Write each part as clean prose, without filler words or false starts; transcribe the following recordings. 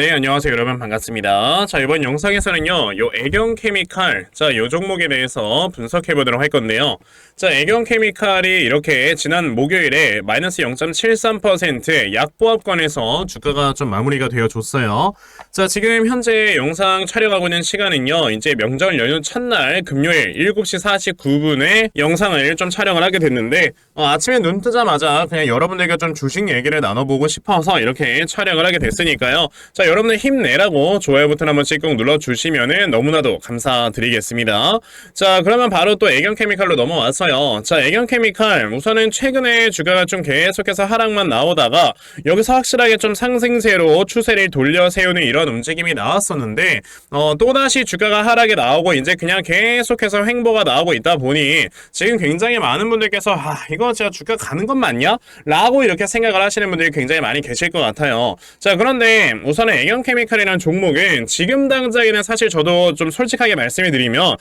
네, 안녕하세요 여러분, 반갑습니다. 자, 이번 영상에서는요 요 애경케미칼, 요 종목에 대해서 분석해 보도록 할 건데요. 자, 애경케미칼이 이렇게 지난 목요일에 마이너스 0.73% 약보합권에서 주가가 좀 마무리가 되어 줬어요. 자, 지금 현재 영상 촬영하고 있는 시간은요 이제 명절 연휴 첫날 금요일 7시 49분에 영상을 좀 촬영을 하게 됐는데, 아침에 눈 뜨자마자 그냥 여러분들과 좀 주식 얘기를 나눠보고 싶어서 이렇게 촬영을 하게 됐으니까요. 자, 여러분들 힘내라고 좋아요 버튼 한 번씩 꼭 눌러주시면은 너무나도 감사드리겠습니다. 자, 그러면 바로 또 애경케미칼로 넘어와서요. 자, 애경케미칼 우선은 최근에 주가가 좀 계속해서 하락만 나오다가 여기서 확실하게 좀 상승세로 추세를 돌려 세우는 이런 움직임이 나왔었는데, 또다시 주가가 하락에 나오고 이제 그냥 계속해서 횡보가 나오고 있다 보니 지금 굉장히 많은 분들께서 이거 진짜 주가 가는 건 맞냐? 라고 이렇게 생각을 하시는 분들이 굉장히 많이 계실 것 같아요. 자, 그런데 우선은 애경케미칼이라는 종목은 지금 당장에는 사실 저도 좀 솔직하게 말씀을 드리면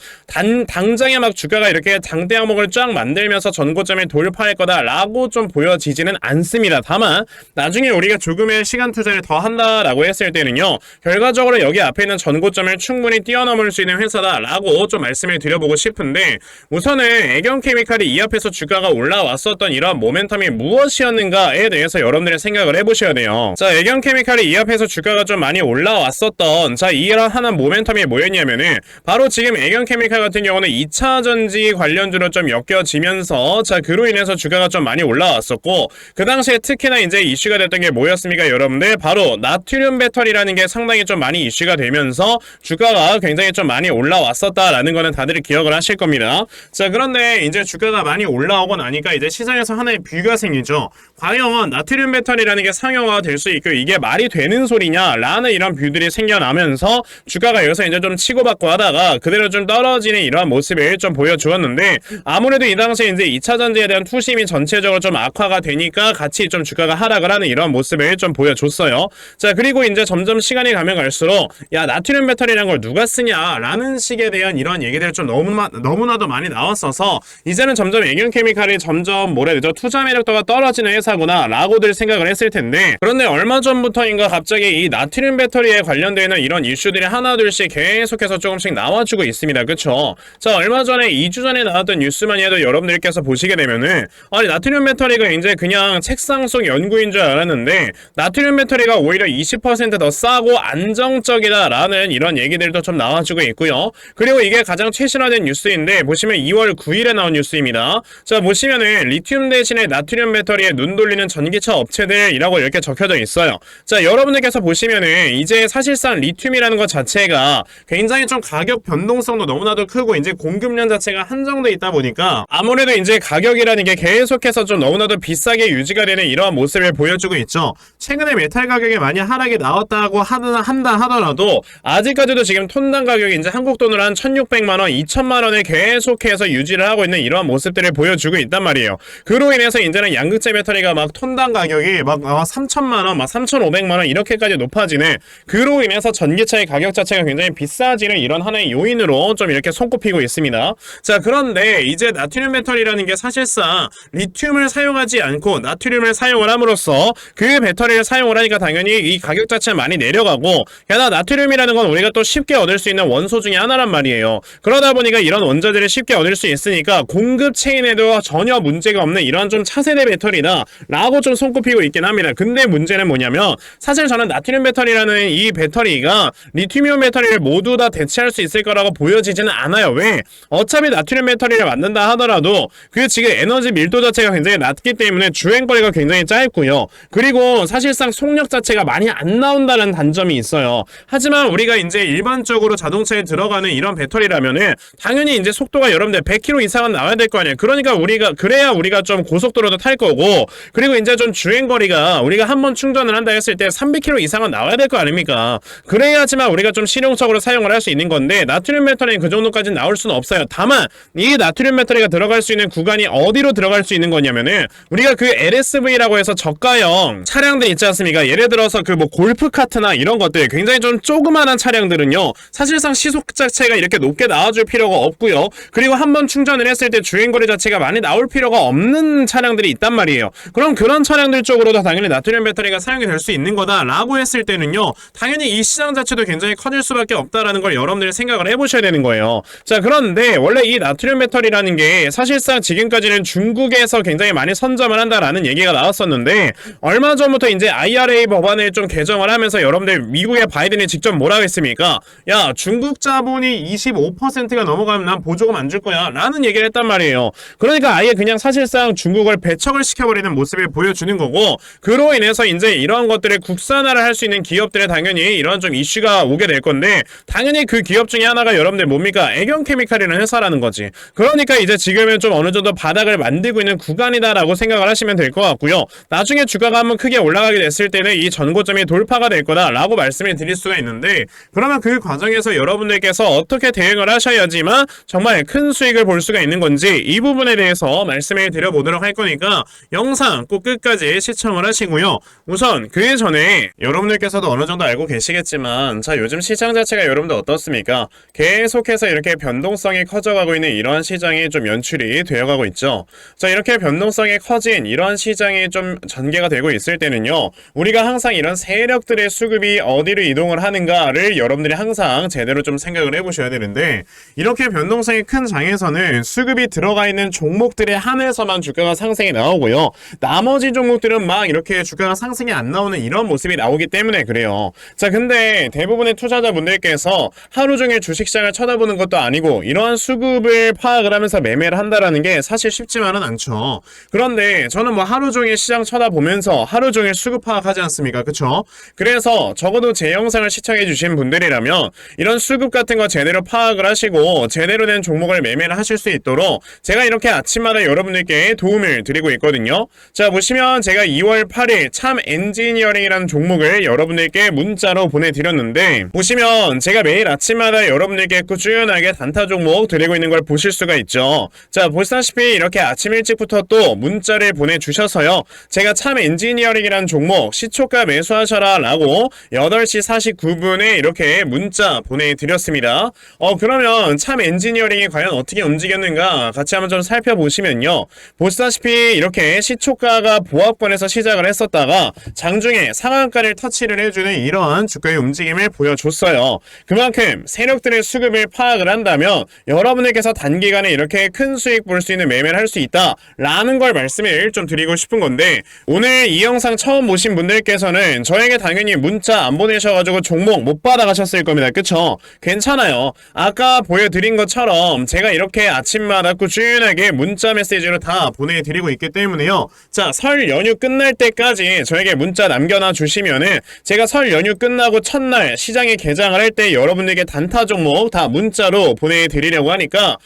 당장에 막 주가가 이렇게 장대 항목을 쫙 만들면서 전고점을 돌파할 거다라고 좀 보여지지는 않습니다. 다만 나중에 우리가 조금의 시간 투자를 더 한다라고 했을 때는요, 결과적으로 여기 앞에 있는 전고점을 충분히 뛰어넘을 수 있는 회사다라고 좀 말씀을 드려보고 싶은데, 우선은 애경케미칼이 이 앞에서 주가가 올라왔었던 이러한 모멘텀이 무엇이었는가에 대해서 여러분들의 생각을 해보셔야 돼요. 자, 애경케미칼이 이 앞에서 주가가 좀 많이 올라왔었던 이런 하나 모멘텀이 뭐였냐면은 바로 지금 애경케미칼 같은 경우는 2차전지 관련주로 좀 엮여지면서, 자, 그로 인해서 주가가 좀 많이 올라왔었고, 그 당시에 특히나 이제 이슈가 됐던 게 뭐였습니까 여러분들? 바로 나트륨 배터리라는 게 상당히 좀 많이 이슈가 되면서 주가가 굉장히 좀 많이 올라왔었다라는 거는 다들 기억을 하실 겁니다. 자, 그런데 이제 주가가 많이 올라오고 나니까 이제 시장에서 하나의 뷰가 생기죠. 과연 나트륨 배터리라는 게 상용화가 될 수 있고 이게 말이 되는 소리냐 라는 이런 뷰들이 생겨나면서 주가가 여기서 이제 좀 치고받고 하다가 그대로 좀 떨어지는 이러한 모습을 좀 보여주었는데, 아무래도 이 당시에 이제 2차전지에 대한 투심이 전체적으로 좀 악화가 되니까 같이 좀 주가가 하락을 하는 이런 모습을 좀 보여줬어요. 자, 그리고 이제 점점 시간이 가면 갈수록 나트륨 배터리라는 걸 누가 쓰냐 라는 식에 대한 이런 얘기들이 좀 너무나도 많이 나왔어서 이제는 점점 애경케미칼이 점점 투자 매력도가 떨어지는 회사구나 라고들 생각을 했을 텐데, 그런데 얼마 전부터인가 갑자기 이 나트륨 배터리에 관련되는 이런 이슈들이 하나둘씩 계속해서 조금씩 나와주고 있습니다. 그쵸? 자, 얼마 전에 2주 전에 나왔던 뉴스만 해도 여러분들께서 보시게 되면은 나트륨 배터리가 이제 그냥 책상 속 연구인 줄 알았는데 나트륨 배터리가 오히려 20% 더 싸고 안정적이다라는 이런 얘기들도 좀 나와주고 있고요. 그리고 이게 가장 최신화된 뉴스인데 보시면 2월 9일에 나온 뉴스입니다. 자, 보시면은 리튬 대신에 나트륨 배터리에 눈 돌리는 전기차 업체들이라고 이렇게 적혀져 있어요. 자, 여러분들께서 보시면은 이제 사실상 리튬이라는 것 자체가 굉장히 좀 가격 변동성도 너무나도 크고 이제 공급량 자체가 한정돼 있다 보니까 아무래도 이제 가격이라는 게 계속해서 좀 너무나도 비싸게 유지가 되는 이러한 모습을 보여주고 있죠. 최근에 메탈 가격이 많이 하락이 나왔다고 한다 하더라도 아직까지도 지금 톤당 가격이 이제 한국 돈으로 한 1,600만원, 2,000만원을 계속해서 유지를 하고 있는 이러한 모습들을 보여주고 있단 말이에요. 그로 인해서 이제는 양극재 배터리가 막 톤당 가격이 막 3,000만원, 막 3,500만원 이렇게까지 높아지는, 그로 인해서 전기차의 가격 자체가 굉장히 비싸지는 이런 하나의 요인으로 좀 이렇게 손꼽히고 있습니다. 자, 그런데 이제 나트륨 배터리라는 게 사실상 리튬을 사용하지 않고 나트륨을 사용을 함으로써 그 배터리를 사용을 하니까 당연히 이 가격 자체는 많이 내려가고, 게다가 나트륨이라는 건 우리가 또 쉽게 얻을 수 있는 원소 중에 하나란 말이에요. 그러다 보니까 이런 원자재를 쉽게 얻을 수 있으니까 공급 체인에도 전혀 문제가 없는 이런 좀 차세대 배터리다 라고 좀 손꼽히고 있긴 합니다. 근데 문제는 뭐냐면 사실 저는 나트륨 배터리라는 이 배터리가 리튬이온 배터리를 모두 다 대체할 수 있을 거라고 보여지지는 않아요. 왜? 어차피 나트륨 배터리를 만든다 하더라도 그 지금 에너지 밀도 자체가 굉장히 낮기 때문에 주행거리가 굉장히 짧고요. 그리고 사실상 속력 자체가 많이 안 나온다는 단점이 있어요. 하지만 우리가 이제 일반적으로 자동차에 들어가는 이런 배터리라면은 당연히 이제 속도가 여러분들 100km 이상은 나와야 될 거 아니에요. 그러니까 그래야 우리가 좀 고속도로도 탈 거고, 그리고 이제 좀 주행거리가 우리가 한번 충전을 한다 했을 때 300km 이상은 나와야 될 거 아닙니까? 그래야지만 우리가 좀 실용적으로 사용을 할 수 있는 건데, 나트륨 배터리는 그 정도까지 나올 수는 없어요. 다만 이 나트륨 배터리가 들어갈 수 있는 구간이 어디로 들어갈 수 있는 거냐면은 우리가 그 LSV라고 해서 저가형 차량들 있지 않습니까? 예를 들어서 그 뭐 골프카트나 이런 것들 굉장히 좀 조그만한 차량들은요 사실상 시속 자체가 이렇게 높게 나와줄 필요가 없고요. 그리고 한번 충전을 했을 때 주행거리 자체가 많이 나올 필요가 없는 차량들이 있단 말이에요. 그럼 그런 차량들 쪽으로도 당연히 나트륨 배터리가 사용이 될 수 있는 거다라고 했을 때는요, 당연히 이 시장 자체도 굉장히 커질 수밖에 없다라는 걸 여러분들이 생각을 해보셔야 되는 거예요. 자, 그런데 원래 이 나트륨 배터리라는 게 사실상 지금까지는 중국에서 굉장히 많이 선점을 한다라는 얘기가 나왔었는데, 얼마 전부터 이제 IRA 법안을 좀 개정을 하면서 여러분들 미국의 바이든이 직접 뭐라고 했습니까? 야, 중국 자본이 25%가 넘어가면 난 보조금 안 줄 거야 라는 얘기를 했단 말이에요. 그러니까 아예 그냥 사실상 중국을 배척을 시켜버리는 모습을 보여주는 거고, 그로 인해서 이제 이런 것들을 국산화를 할 수 있는 기업들에 당연히 이런 좀 이슈가 오게 될 건데, 당연히 그 기업 중에 하나가 여러분들 뭡니까? 애경케미칼이라는 회사라는 거지. 그러니까 이제 지금은 좀 어느 정도 바닥을 만들고 있는 구간이다라고 생각을 하시면 될 것 같고요. 나중에 주가가 한번 크게 올라가게 됐을 때는 이 전고점이 돌파가 될 거다라고 말씀을 드릴 수가 있는데, 그러면 그 과정에서 여러분들께서 어떻게 대응을 하셔야지만 정말 큰 수익을 볼 수가 있는 건지, 이 부분에 대해서 말씀을 드려보도록 할 거니까 영상 꼭 끝까지 시청을 하시고요. 우선 그 전에 여러분들께서도 어느 정도 알고 계시겠지만, 자, 요즘 시장 자체가 여러분들 어떻습니까? 계속해서 이렇게 변동성이 커져가고 있는 이러한 시장이 좀 연출이 되어가고 있죠. 자, 이렇게 변동성이 커진 이러한 시장이 좀 전개가 되고 있을 때는요, 우리가 항상 이런 세력들의 수급이 어디로 이동을 하는가를 여러분들이 항상 제대로 좀 생각을 해보셔야 되는데, 이렇게 변동성이 큰 장에서는 수급이 들어가 있는 종목들에 한해서만 주가가 상승이 나오고요, 나머지 종목들은 막 이렇게 주가가 상승이 안 나오는 이런 모습이 나오기 때문에 그래요. 자, 근데 대부분의 투자자분들께서 하루 종일 주식시장을 쳐다보는 것도 아니고 이러한 수급을 파악을 하면서 매매를 한다라는 게 사실 쉽지만은 않죠. 그런데 저는 뭐 하루 종일 시장 쳐다보면서 하루 종일 수급 파악하지 않습니까? 그쵸? 그래서 적어도 제 영상을 시청해 주신 분들이라면 이런 수급 같은 거 제대로 파악을 하시고 제대로 된 종목을 매매를 하실 수 있도록 제가 이렇게 아침마다 여러분들께 도움을 드리고 있거든요. 자, 보시면 제가 2월 8일 참 엔지니어링이라는 종목을 여러분들께 문자로 보내드렸는데, 보시면 제가 매일 아침마다 여러분들께 꾸준하게 단타 종목 드리고 있는 걸 보실 수가 있죠. 자, 보시다시피 이렇게 아침 일찍부터 또 문자를 보내주셔서요, 제가 참 엔지니어링이라는 종목 시초가 매수하셔라 라고 8시 49분에 이렇게 문자 보내드렸습니다. 그러면 참 엔지니어링이 과연 어떻게 움직였는가 같이 한번 좀 살펴보시면요, 보시다시피 이렇게 시초가가 보합권에서 시작을 했었다가 장중에 상한가를 터치를 해주는 이러한 주가의 움직임을 보여줬어요. 그만큼 세력들의 수급을 파악을 한다면 여러분들께서 단기간에 이렇게 큰 수익 볼 수 있는 매매를 할 수 있다 라는 걸 말씀을 좀 드리고 싶은 건데, 오늘 이 영상 처음 보신 분들께서는 저에게 당연히 문자 안 보내셔가지고 종목 못 받아가셨을 겁니다. 그쵸? 괜찮아요. 아까 보여드린 것처럼 제가 이렇게 아침마다 꾸준하게 문자 메시지로 다 보내드리고 있기 때문에요. 자, 설 연휴 끝날 때까지 저에게 문자 남겨놔 주시면은 제가 설 연휴 끝나고 첫날 시장에 개장을 할 때 여러분들에게 단타 종목 다 문자로 보내드리려고 하니까,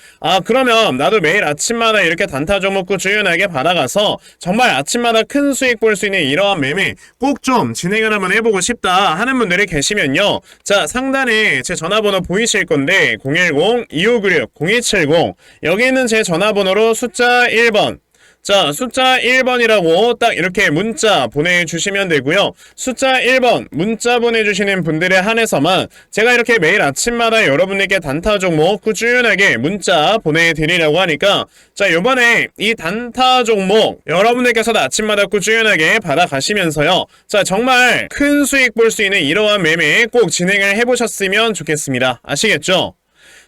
그러면 나도 매일 아침마다 이렇게 단타 종목 꾸준하게 받아가서 정말 아침마다 큰 수익 볼 수 있는 이러한 매매 꼭 좀 진행을 한번 해보고 싶다 하는 분들이 계시면요, 자, 상단에 제 전화번호 보이실 건데 010-2596-0270 여기 있는 제 전화번호로 숫자 1번, 자, 숫자 1번이라고 딱 이렇게 문자 보내주시면 되고요. 숫자 1번 문자 보내주시는 분들에 한해서만 제가 이렇게 매일 아침마다 여러분에게 단타 종목 꾸준하게 문자 보내드리려고 하니까, 자, 요번에 이 단타 종목 여러분들께서도 아침마다 꾸준하게 받아가시면서요, 자, 정말 큰 수익 볼 수 있는 이러한 매매 꼭 진행을 해보셨으면 좋겠습니다. 아시겠죠?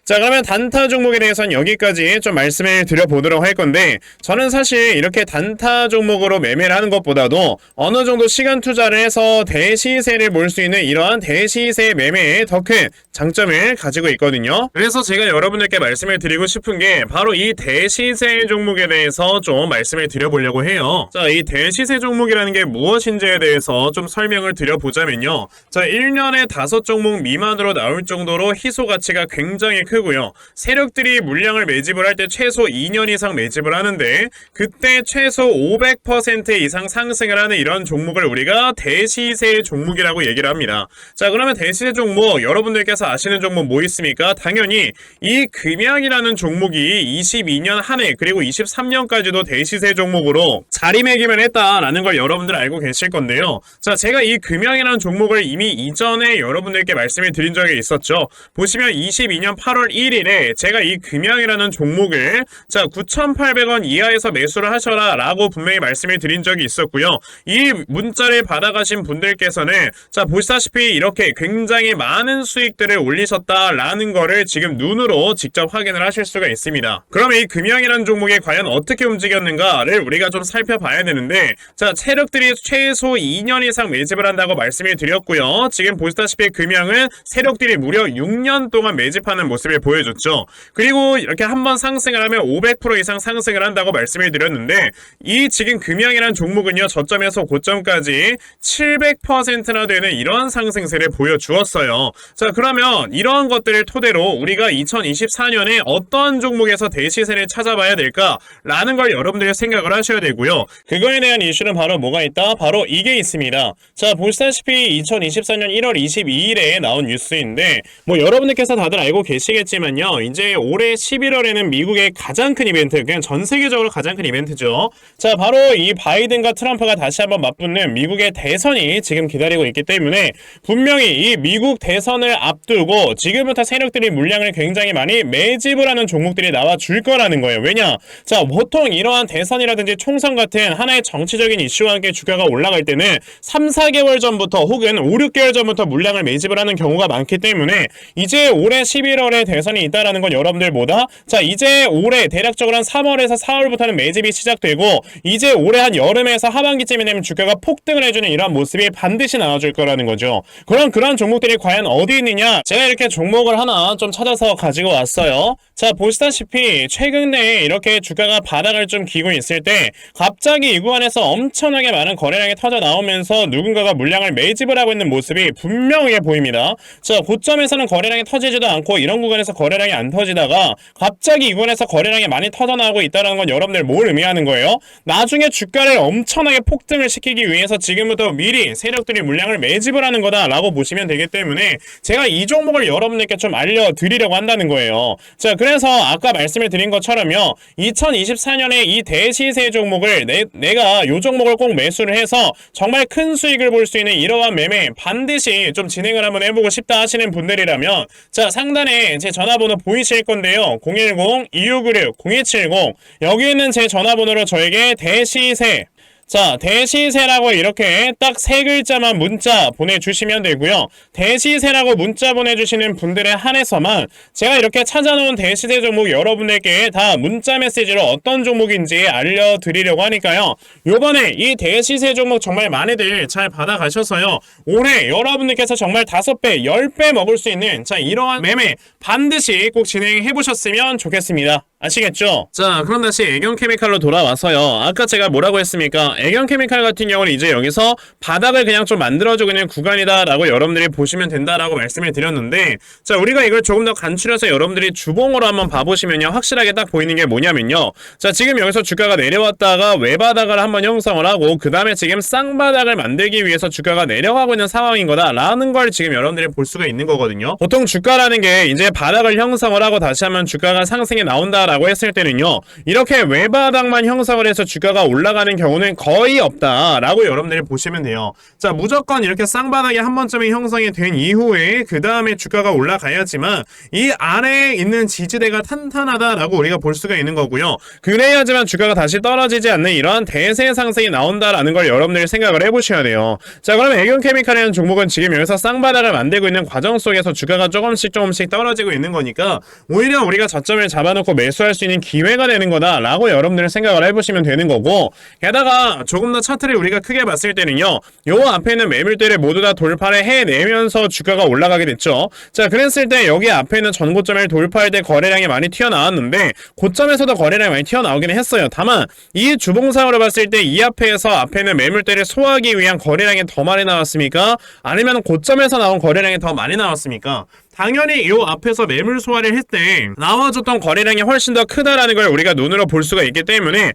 자, 그러면 단타 종목에 대해서는 여기까지 좀 말씀을 드려보도록 할 건데, 저는 사실 이렇게 단타 종목으로 매매를 하는 것보다도 어느 정도 시간 투자를 해서 대시세를 볼 수 있는 이러한 대시세 매매에 더 큰 장점을 가지고 있거든요. 그래서 제가 여러분들께 말씀을 드리고 싶은 게 바로 이 대시세 종목에 대해서 좀 말씀을 드려보려고 해요. 자, 이 대시세 종목이라는 게 무엇인지에 대해서 좀 설명을 드려보자면요, 자, 1년에 5종목 미만으로 나올 정도로 희소 가치가 굉장히 크고요, 세력들이 물량을 매집을 할 때 최소 2년 이상 매집을 하는데 그때 최소 500% 이상 상승을 하는 이런 종목을 우리가 대시세 종목이라고 얘기를 합니다. 자, 그러면 대시세 종목 여러분들께서 아시는 종목 뭐 있습니까? 당연히 이 금양이라는 종목이 22년 한 해 그리고 23년까지도 대시세 종목으로 자리매김을 했다라는 걸 여러분들 알고 계실 건데요. 자, 제가 이 금양이라는 종목을 이미 이전에 여러분들께 말씀을 드린 적이 있었죠. 보시면 22년 8월 11월 1일에 제가 이 금양이라는 종목을 자 9,800원 이하에서 매수를 하셔라 라고 분명히 말씀을 드린 적이 있었고요. 이 문자를 받아가신 분들께서는 자 보시다시피 이렇게 굉장히 많은 수익들을 올리셨다라는 거를 지금 눈으로 직접 확인을 하실 수가 있습니다. 그러면 이 금양이라는 종목이 과연 어떻게 움직였는가를 우리가 좀 살펴봐야 되는데, 자 세력들이 최소 2년 이상 매집을 한다고 말씀을 드렸고요. 지금 보시다시피 금양은 세력들이 무려 6년 동안 매집하는 모습을 보여줬죠. 그리고 이렇게 한번 상승을 하면 500% 이상 상승을 한다고 말씀을 드렸는데, 이 지금 금양이라는 종목은요 저점에서 고점까지 700%나 되는 이런 상승세를 보여주었어요. 자 그러면 이러한 것들을 토대로 우리가 2024년에 어떤 종목에서 대시세를 찾아봐야 될까라는 걸 여러분들이 생각을 하셔야 되고요. 그거에 대한 이슈는 바로 뭐가 있다? 바로 이게 있습니다. 자 보시다시피 2024년 1월 22일에 나온 뉴스인데, 뭐 여러분들께서 다들 알고 계시겠지만요, 이제 올해 11월에는 미국의 가장 큰 이벤트, 그냥 전 세계적으로 가장 큰 이벤트죠. 자 바로 이 바이든과 트럼프가 다시 한번 맞붙는 미국의 대선이 지금 기다리고 있기 때문에 분명히 이 미국 대선을 앞두고 지금부터 세력들이 물량을 굉장히 많이 매집을 하는 종목들이 나와 줄 거라는 거예요. 왜냐? 자 보통 이러한 대선이라든지 총선 같은 하나의 정치적인 이슈와 함께 주가가 올라갈 때는 3, 4개월 전부터 혹은 5, 6개월 전부터 물량을 매집을 하는 경우가 많기 때문에 이제 올해 11월에 대선이 있다라는 건 여러분들 뭐다? 자 이제 올해 대략적으로 한 3월에서 4월부터는 매집이 시작되고, 이제 올해 한 여름에서 하반기쯤이 되면 주가가 폭등을 해주는 이런 모습이 반드시 나와줄 거라는 거죠. 그럼 그런 종목들이 과연 어디 있느냐? 제가 이렇게 종목을 하나 좀 찾아서 가지고 왔어요. 자 보시다시피 최근 내에 이렇게 주가가 바닥을 좀 기고 있을 때 갑자기 이 구간에서 엄청나게 많은 거래량이 터져 나오면서 누군가가 물량을 매집을 하고 있는 모습이 분명하게 보입니다. 자 고점에서는 거래량이 터지지도 않고 이런 구간에서 거래량이 안 터지다가 갑자기 이 구간에서 거래량이 많이 터져 나오고 있다는 건 여러분들 뭘 의미하는 거예요? 나중에 주가를 엄청나게 폭등을 시키기 위해서 지금부터 미리 세력들이 물량을 매집을 하는 거다라고 보시면 되기 때문에 제가 이 종목을 여러분들께 좀 알려드리려고 한다는 거예요. 자 그래서 아까 말씀을 드린 것처럼요, 2024년에 이 대시세 종목을 내가 이 종목을 꼭 매수를 해서 정말 큰 수익을 볼 수 있는 이러한 매매 반드시 좀 진행을 한번 해보고 싶다 하시는 분들이라면 자 상단에 제 전화번호 보이실 건데요, 010-2696-0270 여기 있는 제 전화번호로 저에게 대시세, 자 대시세라고 이렇게 딱 세 글자만 문자 보내주시면 되고요. 대시세라고 문자 보내주시는 분들에 한해서만 제가 이렇게 찾아놓은 대시세 종목 여러분들께 다 문자 메시지로 어떤 종목인지 알려드리려고 하니까요, 요번에 이 대시세 종목 정말 많이들 잘 받아가셔서요, 올해 여러분들께서 정말 5배 10배 먹을 수 있는 자 이러한 매매 반드시 꼭 진행해보셨으면 좋겠습니다. 아시겠죠? 자 그럼 다시 애경케미칼로 돌아와서요, 아까 제가 뭐라고 했습니까? 애경케미칼 같은 경우는 이제 여기서 바닥을 그냥 좀 만들어주고 있는 구간이다 라고 여러분들이 보시면 된다라고 말씀을 드렸는데, 자 우리가 이걸 조금 더 간추려서 여러분들이 주봉으로 한번 봐보시면요 확실하게 딱 보이는 게 뭐냐면요, 자 지금 여기서 주가가 내려왔다가 외바닥을 한번 형성을 하고 그 다음에 지금 쌍바닥을 만들기 위해서 주가가 내려가고 있는 상황인 거다 라는 걸 지금 여러분들이 볼 수가 있는 거거든요. 보통 주가라는 게 이제 바닥을 형성을 하고 다시 한번 주가가 상승에 나온다 라고 했을 때는요, 이렇게 외바닥만 형성을 해서 주가가 올라가는 경우는 거의 없다 라고 여러분들이 보시면 돼요. 자 무조건 이렇게 쌍바닥이 한 번쯤에 형성이 된 이후에 그 다음에 주가가 올라가야지만 이 아래에 있는 지지대가 탄탄하다 라고 우리가 볼 수가 있는 거고요. 그래야지만 주가가 다시 떨어지지 않는 이러한 대세 상승이 나온다라는 걸 여러분들이 생각을 해보셔야 돼요. 자 그러면 애경케미칼이라는 종목은 지금 여기서 쌍바닥을 만들고 있는 과정 속에서 주가가 조금씩 떨어지고 있는 거니까 오히려 우리가 저점을 잡아놓고 매수할 수 있는 기회가 되는 거다 라고 여러분들 생각을 해보시면 되는 거고, 게다가 조금 더 차트를 우리가 크게 봤을 때는요, 요 앞에 있는 매물대를 모두 다 돌파를 해내면서 주가가 올라가게 됐죠. 자 그랬을 때 여기 앞에 있는 전고점을 돌파할 때 거래량이 많이 튀어나왔는데 고점에서도 거래량이 많이 튀어나오긴 했어요. 다만 이 주봉상으로 봤을 때 이 앞에서 앞에 있는 매물대를 소화하기 위한 거래량이 더 많이 나왔습니까? 아니면 고점에서 나온 거래량이 더 많이 나왔습니까? 당연히 이 앞에서 매물 소화를 할 때 나와줬던 거래량이 훨씬 더 크다라는 걸 우리가 눈으로 볼 수가 있기 때문에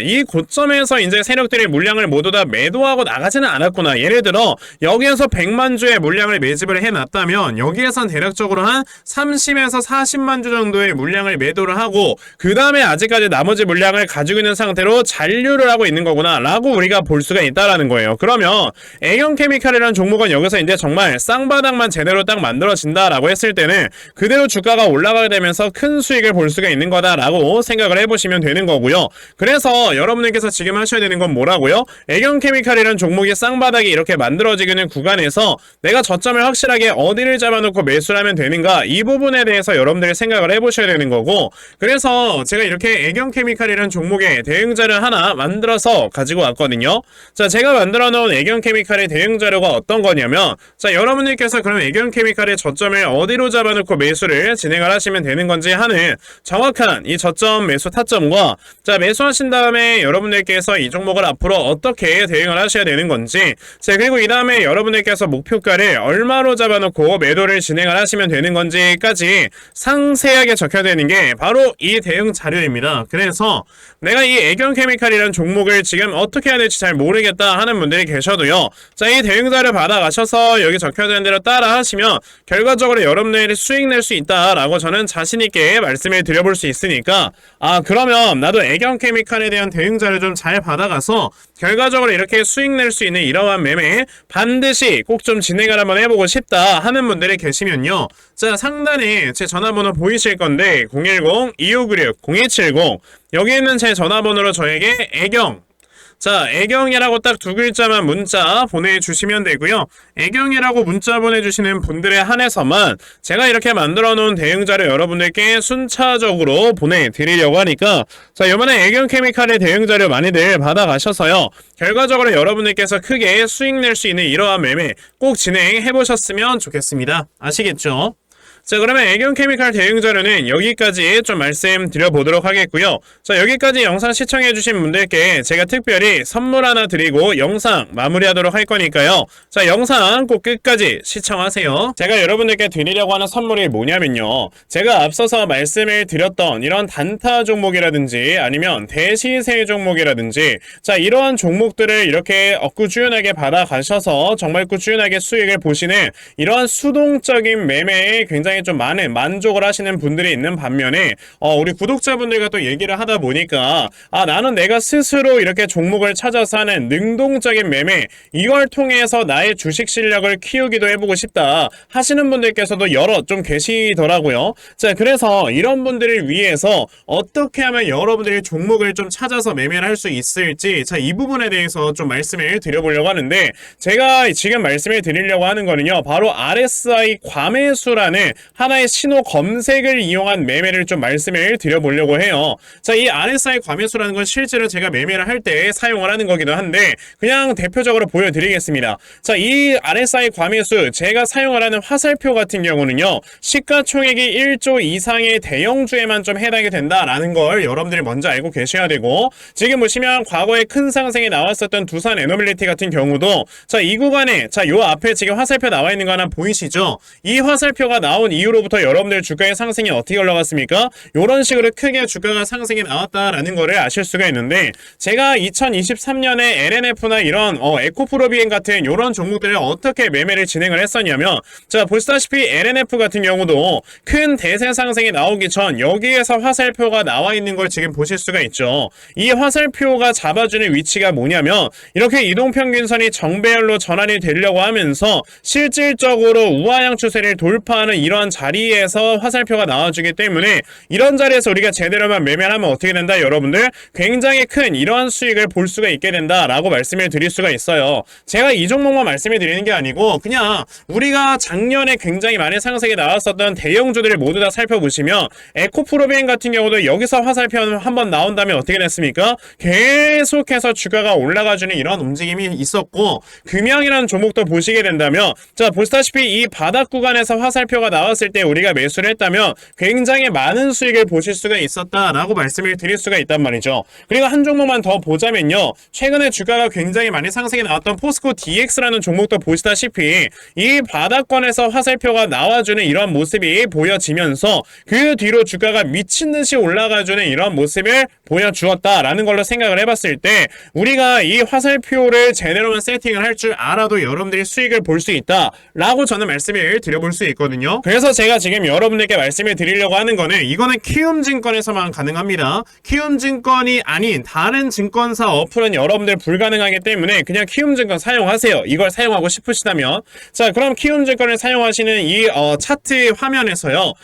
이 고점에서 이제 세력들이 물량을 모두 다 매도하고 나가지는 않았구나. 예를 들어 여기에서 100만 주의 물량을 매집을 해놨다면 여기에선 대략적으로 한 30에서 40만 주 정도의 물량을 매도를 하고 그 다음에 아직까지 나머지 물량을 가지고 있는 상태로 잔류를 하고 있는 거구나 라고 우리가 볼 수가 있다라는 거예요. 그러면 애경케미칼이라는 종목은 여기서 이제 정말 쌍바닥만 제대로 딱 만들어진다 라고 했을 때는 그대로 주가가 올라가게 되면서 큰 수익을 볼 수가 있는 거다라고 생각을 해보시면 되는 거고요. 그래서 여러분들께서 지금 하셔야 되는 건 뭐라고요? 애경케미칼이라는 종목의 쌍바닥이 이렇게 만들어지는 구간에서 내가 저점을 확실하게 어디를 잡아놓고 매수를 하면 되는가, 이 부분에 대해서 여러분들이 생각을 해보셔야 되는 거고, 그래서 제가 이렇게 애경케미칼이라는 종목의 대응자를 하나 만들어서 가지고 왔거든요. 자, 제가 만들어 놓은 애경케미칼의 대응자료가 어떤 거냐면, 자, 여러분들께서 그럼 애경케미칼의 저점을 어디로 잡아놓고 매수를 진행을 하시면 되는 건지 하는 정확한 이 저점 매수 타점과, 자, 매수하신 다음에 여러분들께서 이 종목을 앞으로 어떻게 대응을 하셔야 되는 건지, 자, 그리고 이 다음에 여러분들께서 목표가를 얼마로 잡아놓고 매도를 진행을 하시면 되는 건지까지 상세하게 적혀야 되는 게 바로 이 대응 자료입니다. 그래서 내가 이 애경케미칼이라는 종목을 지금 어떻게 해야 될지 잘 모르겠다 하는 분들이 계셔도요, 자, 이 대응 자료 받아가셔서 여기 적혀져 있는 대로 따라 하시면 결과적으로 여러분들이 수익 낼 수 있다라고 저는 자신있게 말씀을 드려볼 수 있으니까, 아, 그러면 나도 애경케미칼에 대한 대응 자료 좀 잘 받아가서 결과적으로 이렇게 수익 낼 수 있는 이러한 매매 반드시 꼭 좀 진행을 한번 해보고 싶다 하는 분들이 계시면요, 자, 상단에 제 전화번호 보이실 건데 010-2596-0270, 여기 있는 제 전화번호로 저에게 애경, 자, 애경이라고 딱 두 글자만 문자 보내주시면 되고요. 애경이라고 문자 보내주시는 분들에 한해서만 제가 이렇게 만들어 놓은 대응자를 여러분들께 순차적으로 보내드리려고 하니까, 자, 이번에 애경케미칼의 대응자료 많이들 받아가셔서요, 결과적으로 여러분들께서 크게 수익 낼 수 있는 이러한 매매 꼭 진행해 보셨으면 좋겠습니다. 아시겠죠? 자, 그러면 애경케미칼 대응자료는 여기까지 좀 말씀드려보도록 하겠고요. 자, 여기까지 영상 시청해주신 분들께 제가 특별히 선물 하나 드리고 영상 마무리하도록 할 거니까요. 자, 영상 꼭 끝까지 시청하세요. 제가 여러분들께 드리려고 하는 선물이 뭐냐면요, 제가 앞서서 말씀을 드렸던 이런 단타 종목이라든지 아니면 대시세 종목이라든지, 자, 이러한 종목들을 이렇게 꾸준하게 받아가셔서 정말 꾸준하게 수익을 보시는 이러한 수동적인 매매에 굉장히 좀 많은 만족을 하시는 분들이 있는 반면에, 우리 구독자분들과 또 얘기를 하다 보니까, 아, 나는 내가 스스로 이렇게 종목을 찾아서 하는 능동적인 매매, 이걸 통해서 나의 주식 실력을 키우기도 해보고 싶다 하시는 분들께서도 여러 좀 계시더라고요. 자, 그래서 이런 분들을 위해서 어떻게 하면 여러분들이 종목을 좀 찾아서 매매를 할 수 있을지, 자, 이 부분에 대해서 좀 말씀을 드려보려고 하는데, 제가 지금 말씀을 드리려고 하는 거는요, 바로 RSI 과매수라는 하나의 신호 검색을 이용한 매매를 좀 말씀을 드려보려고 해요. 자, 이 RSI 과매수라는 건 실제로 제가 매매를 할 때 사용을 하는 거기도 한데, 그냥 대표적으로 보여드리겠습니다. 자, 이 RSI 과매수, 제가 사용을 하는 화살표 같은 경우는요, 시가총액이 1조 이상의 대형주에만 좀 해당이 된다라는 걸 여러분들이 먼저 알고 계셔야 되고, 지금 보시면 과거에 큰 상승이 나왔었던 두산 에너빌리티 같은 경우도, 자, 이 구간에, 자, 요 앞에 지금 화살표 나와 있는 거 하나 보이시죠? 이 화살표가 나온 이후로부터 여러분들 주가의 상승이 어떻게 올라갔습니까? 이런 식으로 크게 주가가 상승이 나왔다라는 거를 아실 수가 있는데, 제가 2023년에 LNF나 이런 에코프로비엔 같은 이런 종목들을 어떻게 매매를 진행을 했었냐면, 자, 보시다시피 LNF 같은 경우도 큰 대세 상승이 나오기 전 여기에서 화살표가 나와 있는 걸 지금 보실 수가 있죠. 이 화살표가 잡아주는 위치가 뭐냐면, 이렇게 이동평균선이 정배열로 전환이 되려고 하면서 실질적으로 우하향 추세를 돌파하는 이런 자리에서 화살표가 나와주기 때문에, 이런 자리에서 우리가 제대로만 매매를 하면 어떻게 된다, 여러분들? 굉장히 큰 이러한 수익을 볼 수가 있게 된다라고 말씀을 드릴 수가 있어요. 제가 이 종목만 말씀을 드리는 게 아니고, 그냥 우리가 작년에 굉장히 많이 상승이 나왔었던 대형주들을 모두 다 살펴보시면, 에코프로비엔 같은 경우도 여기서 화살표 한번 나온 다음에 어떻게 됐습니까? 계속해서 주가가 올라가주는 이런 움직임이 있었고, 금양이라는 종목도 보시게 된다면, 자, 보시다시피 이 바닥 구간에서 화살표가 나왔을 때 우리가 매수를 했다면 굉장히 많은 수익을 보실 수가 있었다라고 말씀을 드릴 수가 있단 말이죠. 그리고 한 종목만 더 보자면요, 최근에 주가가 굉장히 많이 상승이 나왔던 포스코 DX라는 종목도 보시다시피 이 바닥권에서 화살표가 나와주는 이런 모습이 보여지면서 그 뒤로 주가가 미친듯이 올라가주는 이런 모습을 보여주었다라는 걸로 생각을 해봤을 때, 우리가 이 화살표를 제대로만 세팅을 할 줄 알아도 여러분들이 수익을 볼 수 있다라고 저는 말씀을 드려볼 수 있거든요. 그래서 그래서 제가 지금 여러분들께 말씀을 드리려고 하는 거는 이거는 키움증권에서만 가능합니다. 키움증권이 아닌 다른 증권사 어플은 여러분들 불가능하기 때문에 그냥 키움증권 사용하세요. 이걸 사용하고 싶으시다면. 자, 그럼 키움증권을 사용하시는 이 차트 화면에서요.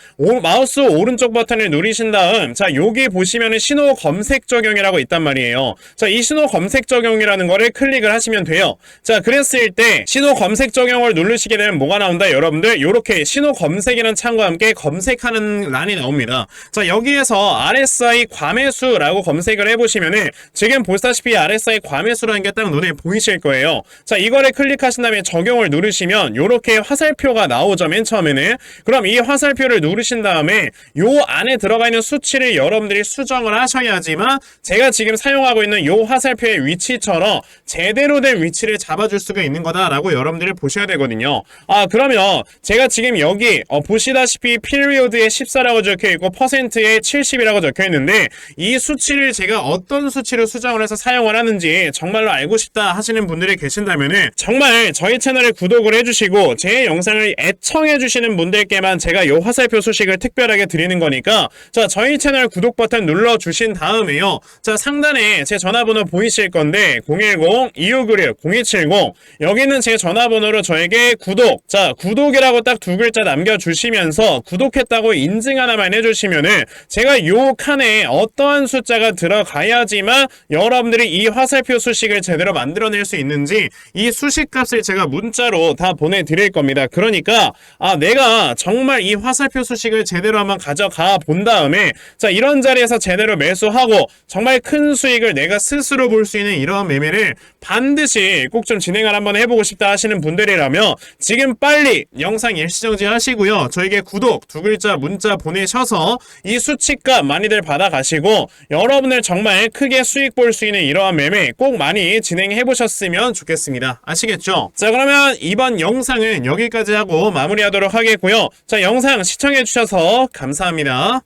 마우스 오른쪽 버튼을 누르신 다음 자, 여기 보시면은 신호 검색 적용이라고 있단 말이에요. 자, 이 신호 검색 적용이라는 거를 클릭을 하시면 돼요. 자, 그랬을 때 신호 검색 적용을 누르시게 되면 뭐가 나온다? 여러분들 요렇게 신호 검색이라는 창과 함께 검색하는 란이 나옵니다. 자, 여기에서 RSI 과매수라고 검색을 해보시면은 지금 보시다시피 RSI 과매수라는 게 딱 눈에 보이실 거예요. 자, 이거를 클릭하신 다음에 적용을 누르시면 요렇게 화살표가 나오죠. 맨 처음에는. 그럼 이 화살표를 누르신 다음에 요 안에 들어가 있는 수치를 여러분들이 수정을 하셔야지만 제가 지금 사용하고 있는 요 화살표의 위치처럼 제대로 된 위치를 잡아줄 수가 있는 거다라고 여러분들이 보셔야 되거든요. 그러면 제가 지금 여기 보시다시피 period에 14라고 적혀있고 %에 70이라고 적혀있는데 이 수치를 제가 어떤 수치로 수정을 해서 사용을 하는지 정말로 알고 싶다 하시는 분들이 계신다면은 정말 저희 채널을 구독을 해주시고 제 영상을 애청해주시는 분들께만 제가 요 화살표 소식을 특별하게 드리는 거니까 자, 저희 채널 구독 버튼 눌러주신 다음에요. 자, 상단에 제 전화번호 보이실 건데 010-2596-0270 여기는 제 전화번호로 저에게 구독, 자, 구독이라고 딱 두 글자 남겨주시면서 구독했다고 인증 하나만 해주시면은 제가 요 칸에 어떠한 숫자가 들어가야지만 여러분들이 이 화살표 수식을 제대로 만들어낼 수 있는지 이 수식 값을 제가 문자로 다 보내드릴 겁니다. 그러니까 내가 정말 이 화살표 수식을 제대로 한번 가져가 본 다음에 자, 이런 자리에서 제대로 매수하고 정말 큰 수익을 내가 스스로 볼 수 있는 이러한 매매를 반드시 꼭 좀 진행을 한번 해보고 싶다 하시는 분들이라면 지금 빨리 영상 일시정지 하시고요. 저에게 구독 두 글자 문자 보내셔서 이 수치값 많이들 받아가시고 여러분들 정말 크게 수익 볼 수 있는 이러한 매매 꼭 많이 진행해 보셨으면 좋겠습니다. 아시겠죠? 자, 그러면 이번 영상은 여기까지 하고 마무리하도록 하겠고요. 자, 영상 시청해 주셔서 감사합니다.